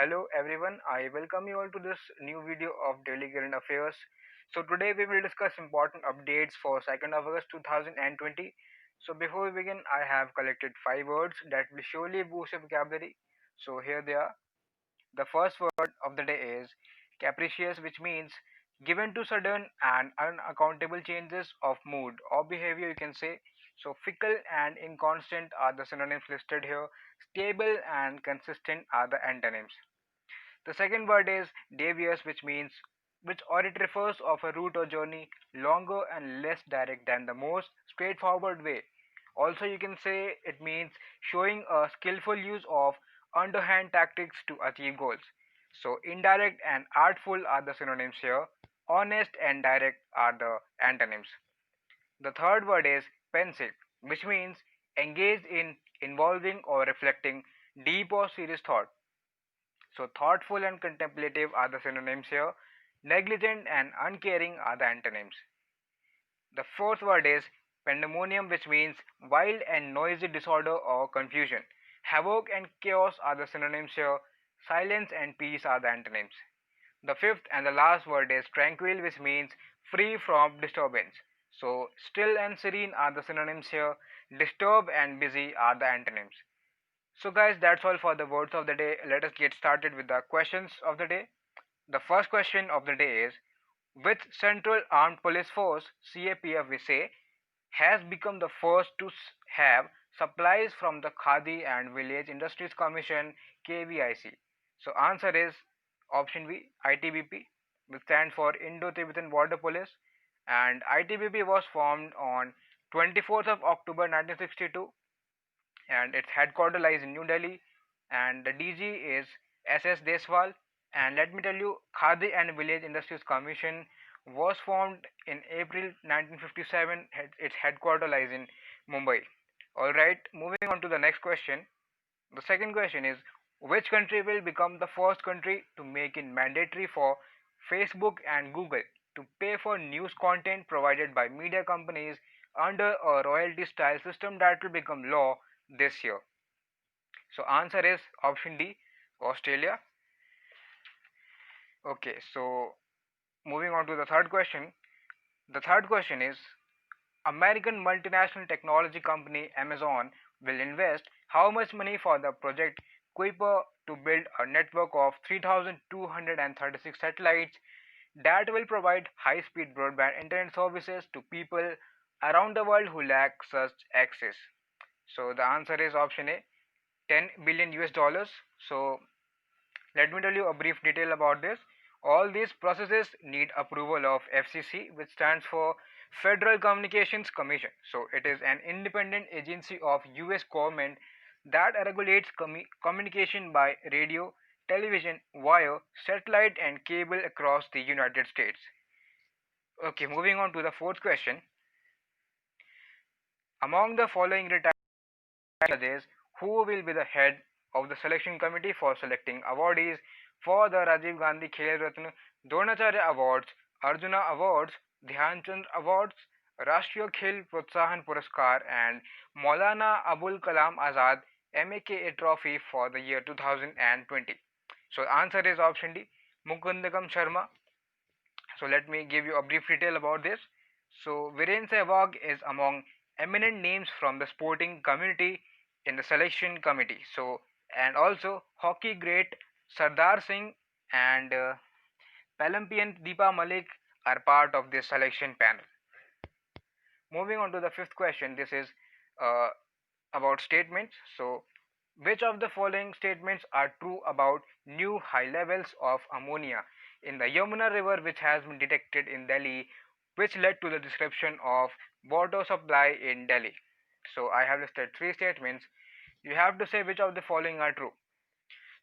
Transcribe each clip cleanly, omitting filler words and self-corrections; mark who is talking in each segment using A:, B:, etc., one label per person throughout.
A: hello everyone. I welcome you all to this new video of Daily Current Affairs. So today we will discuss important updates for 2nd of August 2020. So before we begin, I have collected 5 words that will surely boost your vocabulary. So here they are. The first word of the day is capricious, which means given to sudden and unaccountable changes of mood or behavior, you can say. So fickle and inconstant are the synonyms listed here. Stable and consistent are the antonyms. The second word is devious, which or it refers of a route or journey longer and less direct than the most straightforward way. Also, you can say it means showing a skillful use of underhand tactics to achieve goals. So, indirect and artful are the synonyms here. Honest and direct are the antonyms. The third word is pensive, which means engaged in involving or reflecting deep or serious thought. So thoughtful and contemplative are the synonyms here. Negligent and uncaring are the antonyms. The fourth word is pandemonium, which means wild and noisy disorder or confusion. Havoc and chaos are the synonyms here. Silence and peace are the antonyms. The fifth and the last word is tranquil, which means free from disturbance. So still and serene are the synonyms here. Disturb and busy are the antonyms. So guys, that's all for the words of the day. Let us get started with the questions of the day. The first question of the day is, which Central Armed Police Force CAPF we say has become the first to have supplies from the Khadi and Village Industries Commission KVIC? So answer is option B, ITBP, which stands for Indo-Tibetan Border Police, and ITBP was formed on 24th of October 1962 and its headquarters lies in New Delhi, and the DG is SS Deswal. And let me tell you, Khadi and Village Industries Commission was formed in April 1957. Its headquarters lies in Mumbai. All right, moving on to the next question. The second question is, which country will become the first country to make it mandatory for Facebook and Google to pay for news content provided by media companies under a royalty style system that will become law this year? So answer is option D, Australia. Okay, so moving on to the third question. The third question is, American multinational technology company Amazon will invest how much money for the project Kuiper to build a network of 3,236 satellites that will provide high-speed broadband internet services to people around the world who lack such access? So the answer is option A, 10 billion US dollars. So let me tell you a brief detail about this. All these processes need approval of FCC, which stands for Federal Communications Commission. So it is an independent agency of US government that regulates communication by radio, television, wire, satellite and cable across the United States. Okay, moving on to the fourth question. Among the following retired judges, who will be the head of the selection committee for selecting awardees for the Rajiv Gandhi Khel Ratna, Dronacharya Awards, Arjuna Awards, Dhyan Chand Awards, Rashtriya Khel Protsahan Puraskar, and Maulana Abul Kalam Azad MAKA Trophy for the year 2020? So answer is option D, Mukundakam Sharma. So let me give you a brief detail about this. So Viren Sehwag is among eminent names from the sporting community in the selection committee. So and also hockey great Sardar Singh and Paralympian Deepa Malik are part of this selection panel. Moving on to the fifth question. This is uh, about statements. So which of the following statements are true about new high levels of ammonia in the Yamuna River, which has been detected in Delhi, which led to the disruption of water supply in Delhi? So I have listed three statements. You have to say which of the following are true.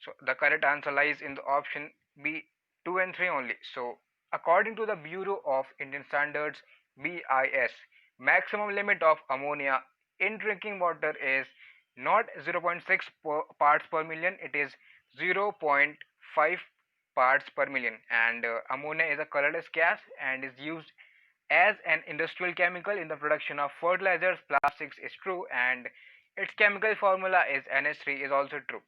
A: So the correct answer lies in the option B, 2 and 3 only. So according to the Bureau of Indian Standards BIS, maximum limit of ammonia in drinking water is not 0.6 parts per million, it is 0.5 parts per million, and ammonia is a colorless gas and is used as an industrial chemical in the production of fertilizers, plastics is true, and its chemical formula is NH3 is also true.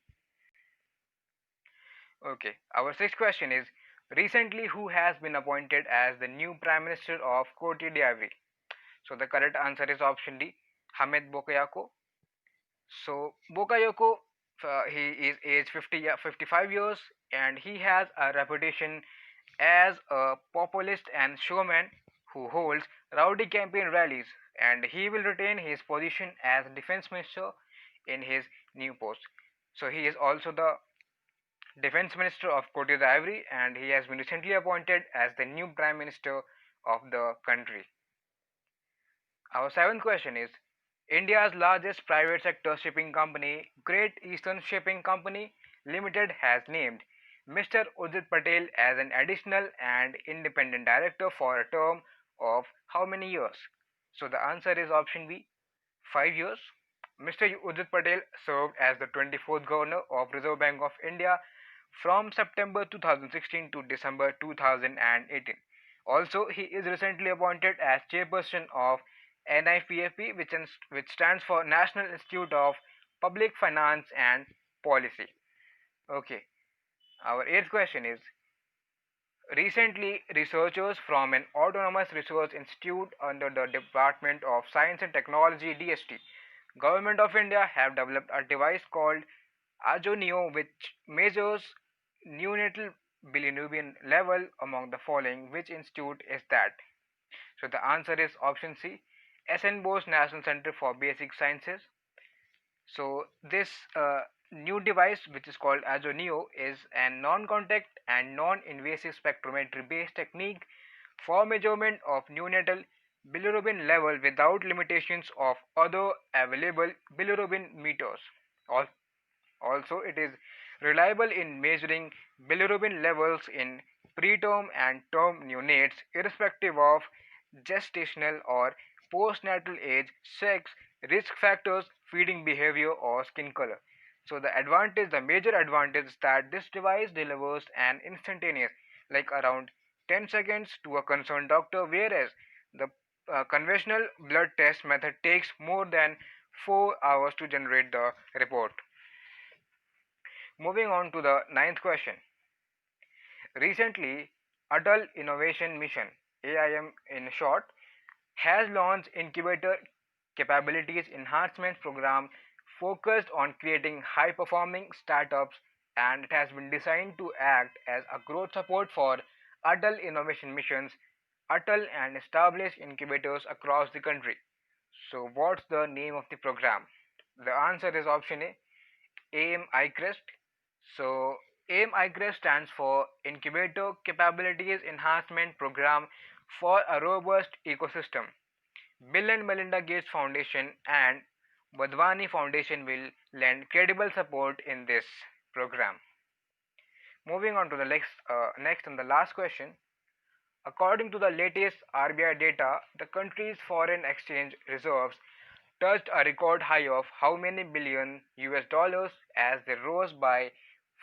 A: Okay, our sixth question is recently who has been appointed as the new Prime Minister of Cote d'Ivoire? So the correct answer is option D, Hamid Bakayoko. So Bakayoko, he is age 55 years and he has a reputation as a populist and showman who holds rowdy campaign rallies, and he will retain his position as defense minister in his new post. So he is also the defense minister of Cote d'Ivoire and he has been recently appointed as the new prime minister of the country. Our seventh question is India's largest private sector shipping company, Great Eastern Shipping Company Limited, has named Mr. Udit Patel as an additional and independent director for a term of how many years? So the answer is option B, 5 years. Mr. Udit Patel served as the 24th Governor of Reserve Bank of India from September 2016 to December 2018. Also, he is recently appointed as chairperson of NIPFP, which stands for National Institute of Public Finance and Policy. Okay, our eighth question is recently, researchers from an autonomous research institute under the Department of Science and Technology (DST), Government of India have developed a device called Ajoneo which measures neonatal bilirubin level among the following. Which institute is that? So the answer is option C, SN Bose National Center for Basic Sciences. So this new device, which is called Ajoneo, is a non-contact and non-invasive spectrometry-based technique for measurement of neonatal bilirubin level without limitations of other available bilirubin meters. Also, it is reliable in measuring bilirubin levels in preterm and term neonates, irrespective of gestational or postnatal age, sex, risk factors, feeding behavior, or skin color. So the major advantage is that this device delivers an instantaneous, like around 10 seconds to a concerned doctor, whereas the conventional blood test method takes more than 4 hours to generate the report. Moving on to the ninth question. Recently, Atal Innovation Mission, AIM in short, has launched Incubator Capabilities Enhancement Program focused on creating high performing startups, and it has been designed to act as a growth support for Atal Innovation Missions, Atal and established incubators across the country. So, what's the name of the program? The answer is option A, AIM iCrest. So AIM iCrest stands for Incubator Capabilities Enhancement Program for a Robust Ecosystem. Bill and Melinda Gates Foundation and Wadhwani Foundation will lend credible support in this program. Moving on to the next and the last question. According to the latest RBI data, the country's foreign exchange reserves touched a record high of how many billion US dollars as they rose by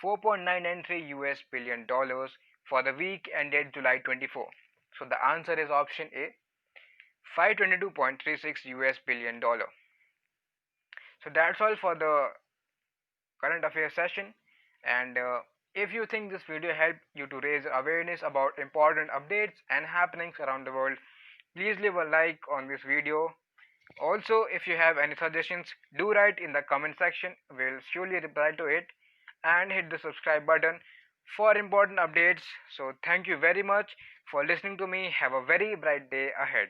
A: 4.993 US billion dollars for the week ended July 24. So the answer is option A, 522.36 US billion dollar. So that's all for the current affairs session, and if you think this video helped you to raise awareness about important updates and happenings around the world, please leave a like on this video. Also, if you have any suggestions, do write in the comment section. We'll surely reply to it, and hit the subscribe button for important updates. So thank you very much for listening to me. Have a very bright day ahead.